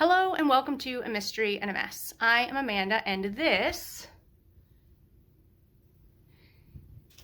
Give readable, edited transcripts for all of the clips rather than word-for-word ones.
Hello and welcome to A Mystery and a Mess. I am Amanda and this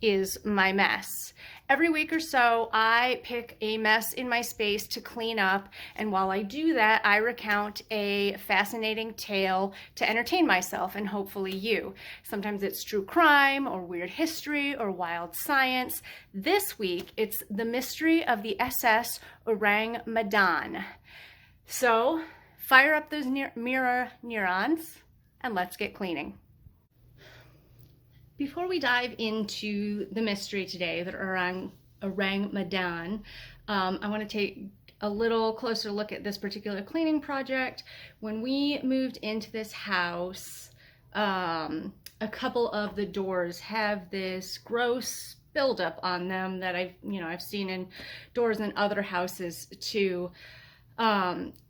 is my mess. Every week or so I pick a mess in my space to clean up, and while I do that I recount a fascinating tale to entertain myself and hopefully you. Sometimes it's true crime or weird history or wild science. This week it's the mystery of the SS Ourang Medan. So fire up those mirror neurons and let's get cleaning. Before we dive into the mystery today, the Ourang Medan, I want to take a little closer look at this particular cleaning project. When we moved into this house, a couple of the doors have this gross buildup on them that I've seen in doors in other houses too.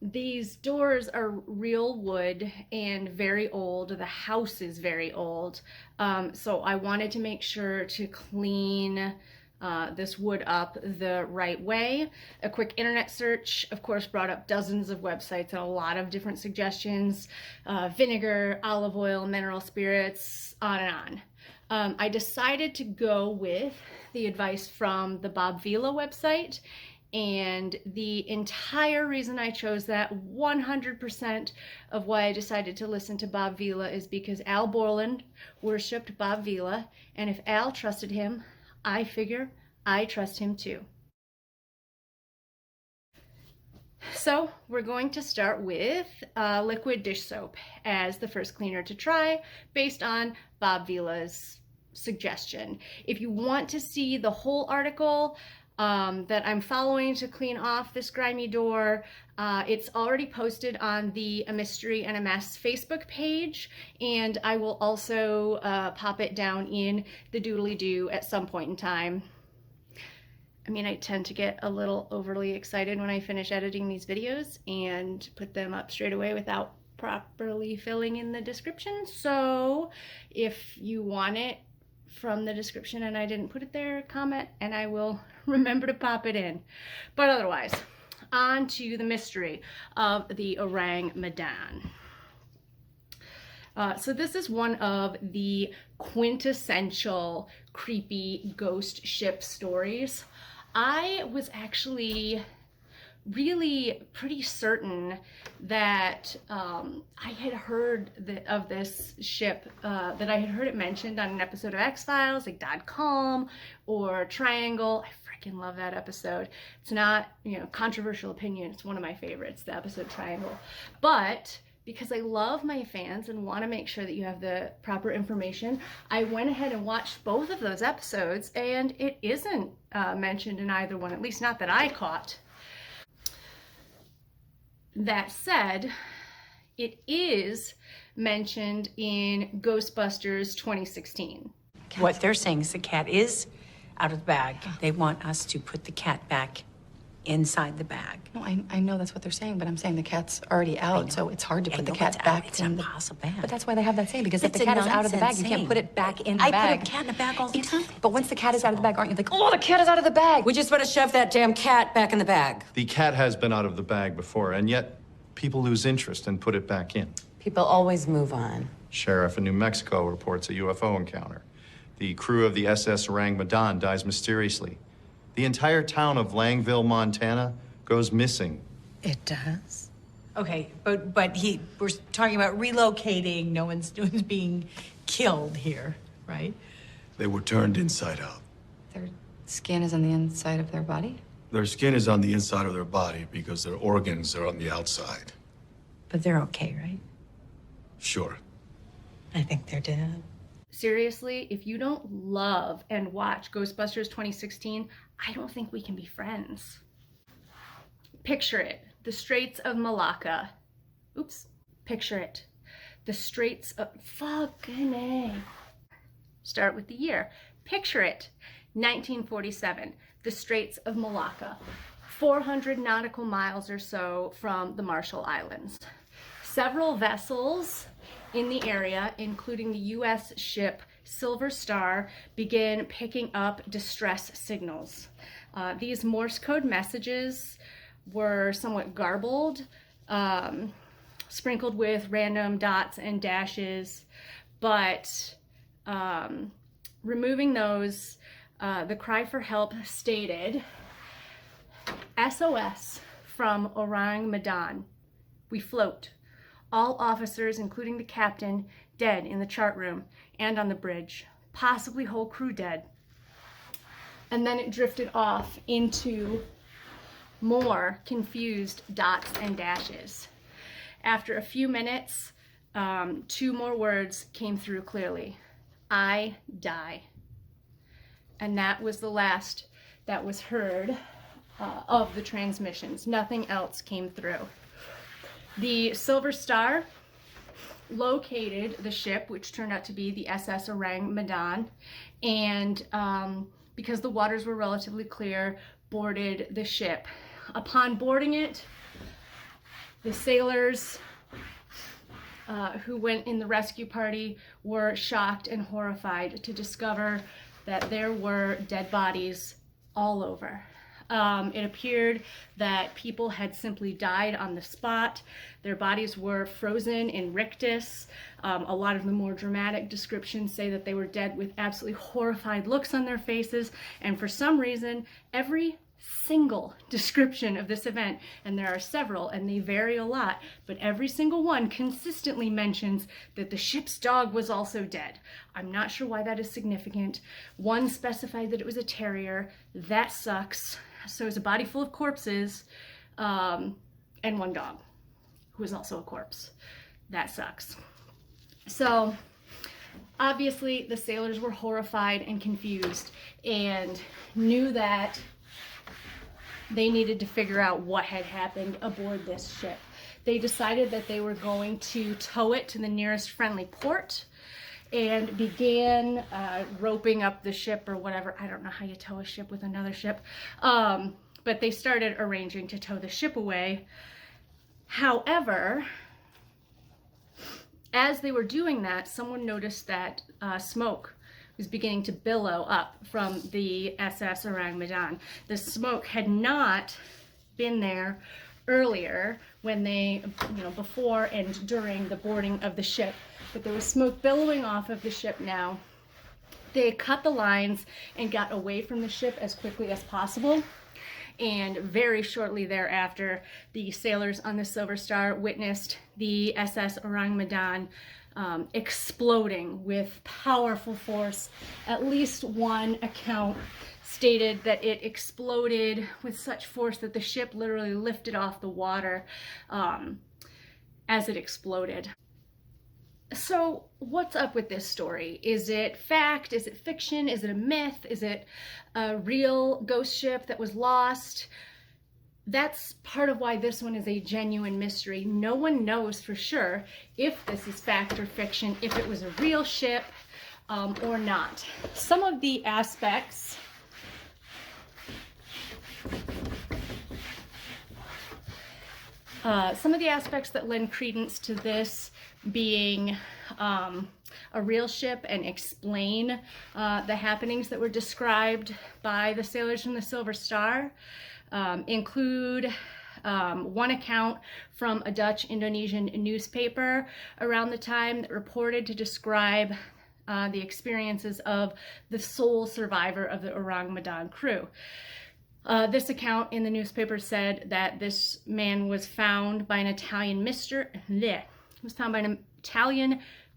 These doors are real wood and very old. The house is very old. So I wanted to make sure to clean this wood up the right way. A quick internet search, of course, brought up dozens of websites and a lot of different suggestions. Vinegar, olive oil, mineral spirits, on and on. I decided to go with the advice from the Bob Vila website. And the entire reason I chose that, 100% of why I decided to listen to Bob Vila, is because Al Borland worshipped Bob Vila, and if Al trusted him, I figure I trust him too. So we're going to start with liquid dish soap as the first cleaner to try, based on Bob Vila's suggestion. If you want to see the whole article that I'm following to clean off this grimy door, it's already posted on the A Mystery and a Mess Facebook page, and I will also pop it down in the doodly-doo at some point in time. I mean, I tend to get a little overly excited when I finish editing these videos and put them up straight away without properly filling in the description, so if you want it from the description and I didn't put it there, comment and I will remember to pop it in. But otherwise, on to the mystery of the Ourang Medan. So this is one of the quintessential creepy ghost ship stories. I was actually really pretty certain that I had heard of this ship, that I had heard it mentioned on an episode of X-Files, like .com or Triangle. I freaking love that episode. It's not, controversial opinion. It's one of my favorites, the episode Triangle. But because I love my fans and want to make sure that you have the proper information, I went ahead and watched both of those episodes, and it isn't mentioned in either one, at least not that I caught. That said, it is mentioned in Ghostbusters 2016. What they're saying is the cat is out of the bag. They want us to put the cat back inside the bag. No, I know that's what they're saying, but I'm saying the cat's already out, so it's hard to put the cat back It's in impossible. But that's why they have that saying, because if It's the a cat is out of the bag, you nonsense can't put it back in the I bag. put a cat in a bag all the time. But once the cat is out of the bag, aren't you like, oh, the cat is out of the bag? We just want to shove that damn cat back in the bag. The cat has been out of the bag before, and yet people lose interest and put it back in. People always move on. Sheriff in New Mexico reports a UFO encounter. The crew of the SS Ourang Medan dies mysteriously. The entire town of Langville, Montana goes missing. It does? Okay, but we're talking about relocating. No one's being killed here, right? They were turned inside out. Their skin is on the inside of their body? Their skin is on the inside of their body because their organs are on the outside. But they're okay, right? Sure. I think they're dead. Seriously, if you don't love and watch Ghostbusters 2016, I don't think we can be friends. Picture it, the Straits of Malacca. Oops, picture it. The Straits of, fucking A. Start with the year. Picture it, 1947, the Straits of Malacca. 400 nautical miles or so from the Marshall Islands. Several vessels in the area, including the U.S. ship Silver Star, began picking up distress signals. These Morse code messages were somewhat garbled. sprinkled with random dots and dashes, but removing those, the cry for help stated, SOS from Ourang Medan. We float. All officers, including the captain, dead in the chart room and on the bridge. Possibly whole crew dead. And then it drifted off into more confused dots and dashes. After a few minutes, 2 more words came through clearly. I die. And that was the last that was heard of the transmissions. Nothing else came through. The Silver Star located the ship, which turned out to be the SS Ourang Medan, and because the waters were relatively clear, boarded the ship. Upon boarding it, the sailors who went in the rescue party were shocked and horrified to discover that there were dead bodies all over. It appeared that people had simply died on the spot. Their bodies were frozen in rictus. A lot of the more dramatic descriptions say that they were dead with absolutely horrified looks on their faces. And for some reason, every single description of this event, and there are several and they vary a lot, but every single one consistently mentions that the ship's dog was also dead. I'm not sure why that is significant. One specified that it was a terrier. That sucks. So it's a body full of corpses, and one dog who is also a corpse. That sucks. So obviously the sailors were horrified and confused and knew that they needed to figure out what had happened aboard this ship. They decided that they were going to tow it to the nearest friendly port and began roping up the ship or whatever. I don't know how you tow a ship with another ship. But they started arranging to tow the ship away. However, as they were doing that, someone noticed that smoke was beginning to billow up from the SS Ourang Medan. The smoke had not been there earlier when they, before and during the boarding of the ship, but there was smoke billowing off of the ship now. They cut the lines and got away from the ship as quickly as possible. And very shortly thereafter, the sailors on the Silver Star witnessed the SS Ourang Medan exploding with powerful force. At least one account stated that it exploded with such force that the ship literally lifted off the water as it exploded. So what's up with this story? Is it fact? Is it fiction? Is it a myth? Is it a real ghost ship that was lost? That's part of why this one is a genuine mystery. No one knows for sure if this is fact or fiction, if it was a real ship or not. Some of the aspects that lend credence to this being a real ship and explain the happenings that were described by the sailors from the Silver Star include one account from a Dutch Indonesian newspaper around the time that reported to describe the experiences of the sole survivor of the Ourang Medan crew. This account in the newspaper said that this man was found by an Italian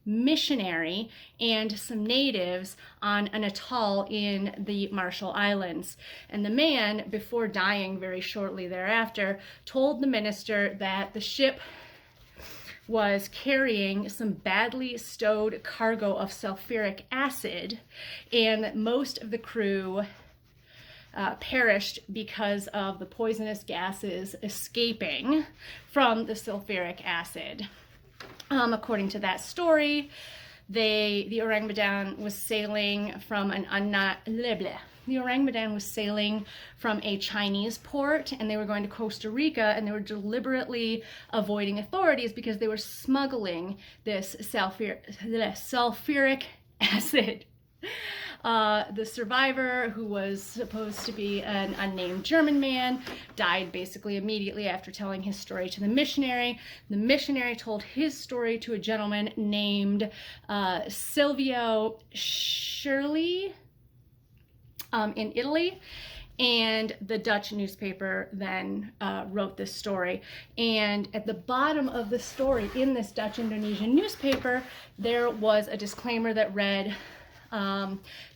missionary and some natives on an atoll in the Marshall Islands. And the man, before dying very shortly thereafter, told the minister that the ship was carrying some badly stowed cargo of sulfuric acid, and that most of the crew perished because of the poisonous gases escaping from the sulfuric acid. According to that story, the Ourang Medan was sailing from the Ourang Medan was sailing from a Chinese port, and they were going to Costa Rica, and they were deliberately avoiding authorities because they were smuggling this sulfuric acid. The survivor, who was supposed to be an unnamed German man, died basically immediately after telling his story to the missionary. The missionary told his story to a gentleman named Silvio Shirley in Italy. And the Dutch newspaper then wrote this story. And at the bottom of the story in this Dutch Indonesian newspaper, there was a disclaimer that read,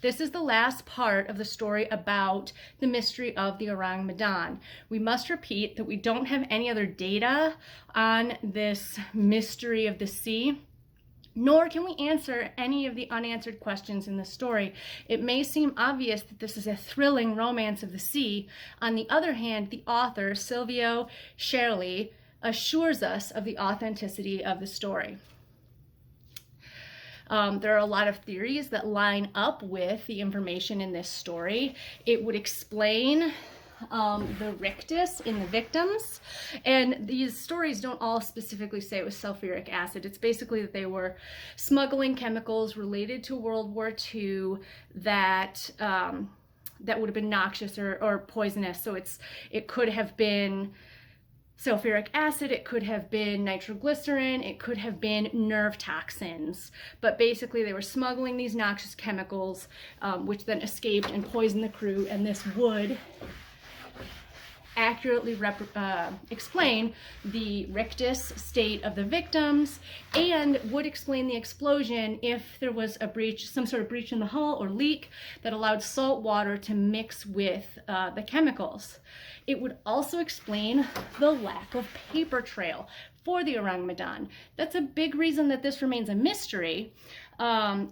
this is the last part of the story about the mystery of the Ourang Medan. We must repeat that we don't have any other data on this mystery of the sea, nor can we answer any of the unanswered questions in the story. It may seem obvious that this is a thrilling romance of the sea. On the other hand, the author, Silvio Shirley, assures us of the authenticity of the story. There are a lot of theories that line up with the information in this story. It would explain the rictus in the victims, and these stories don't all specifically say it was sulfuric acid. It's basically that they were smuggling chemicals related to World War II that that would have been noxious or poisonous. So it could have been sulfuric acid, it could have been nitroglycerin, it could have been nerve toxins. But basically they were smuggling these noxious chemicals, which then escaped and poisoned the crew, and this would accurately explain the rictus state of the victims, and would explain the explosion if there was a breach, some sort of breach in the hull or leak that allowed salt water to mix with the chemicals. It would also explain the lack of paper trail for the Ourang Medan. That's a big reason that this remains a mystery,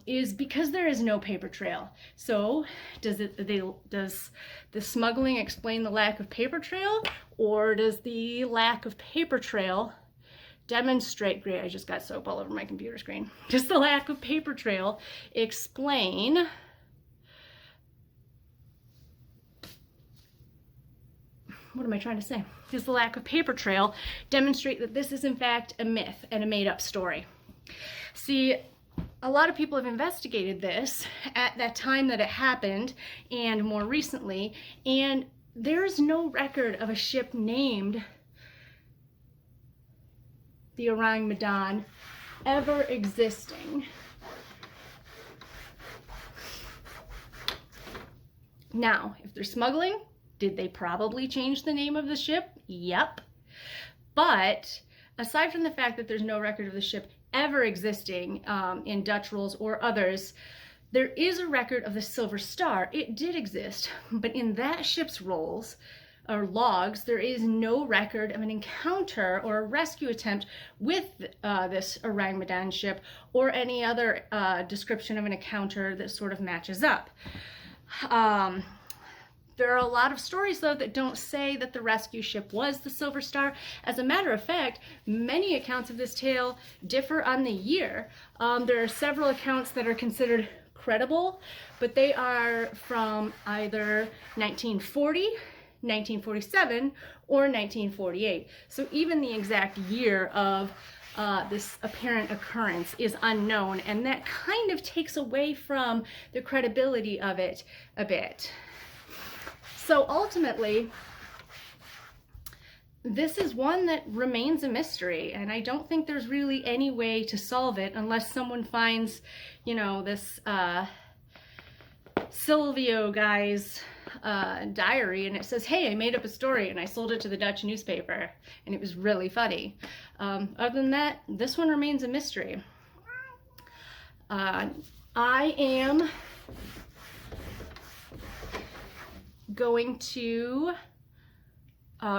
is because there is no paper trail. So does the smuggling explain the lack of paper trail, or does the lack of paper trail demonstrate, great, I just got soap all over my computer screen. Does the lack of paper trail explain what am I trying to say? Does the lack of paper trail demonstrate that this is in fact a myth and a made-up story? See, a lot of people have investigated this at that time that it happened and more recently, and there's no record of a ship named the Ourang Medan ever existing. Now, if they're smuggling, did they probably change the name of the ship? Yep. But aside from the fact that there's no record of the ship ever existing in Dutch rolls or others, there is a record of the Silver Star. It did exist, but in that ship's rolls or logs, there is no record of an encounter or a rescue attempt with this Ourang Medan ship, or any other description of an encounter that sort of matches up. There are a lot of stories, though, that don't say that the rescue ship was the Silver Star. As a matter of fact, many accounts of this tale differ on the year. There are several accounts that are considered credible, but they are from either 1940, 1947, or 1948. So even the exact year of this apparent occurrence is unknown, and that kind of takes away from the credibility of it a bit. So ultimately, this is one that remains a mystery, and I don't think there's really any way to solve it unless someone finds, you know, this Silvio guy's diary, and it says, hey, I made up a story and I sold it to the Dutch newspaper and it was really funny. Other than that, this one remains a mystery. I am going to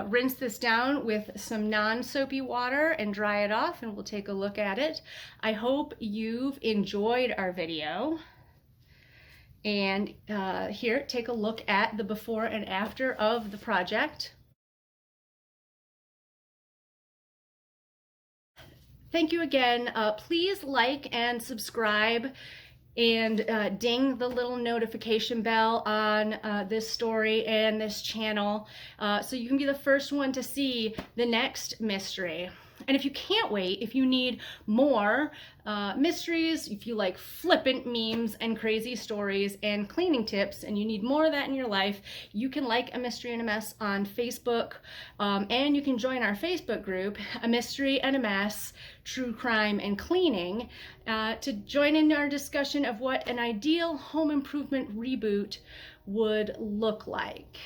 rinse this down with some non-soapy water and dry it off, and we'll take a look at it. I hope you've enjoyed our video. And here, take a look at the before and after of the project. Thank you again. Please like and subscribe, and ding the little notification bell on this story and this channel, so you can be the first one to see the next mystery. And if you can't wait, if you need more mysteries, if you like flippant memes and crazy stories and cleaning tips, and you need more of that in your life, you can like A Mystery and a Mess on Facebook, and you can join our Facebook group, A Mystery and a Mess, True Crime and Cleaning, to join in our discussion of what an ideal home improvement reboot would look like.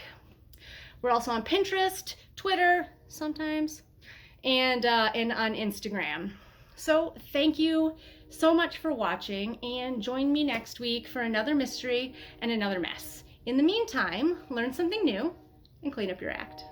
We're also on Pinterest, Twitter, sometimes, and on Instagram. So thank you so much for watching, and join me next week for another mystery and another mess. In the meantime, learn something new and clean up your act.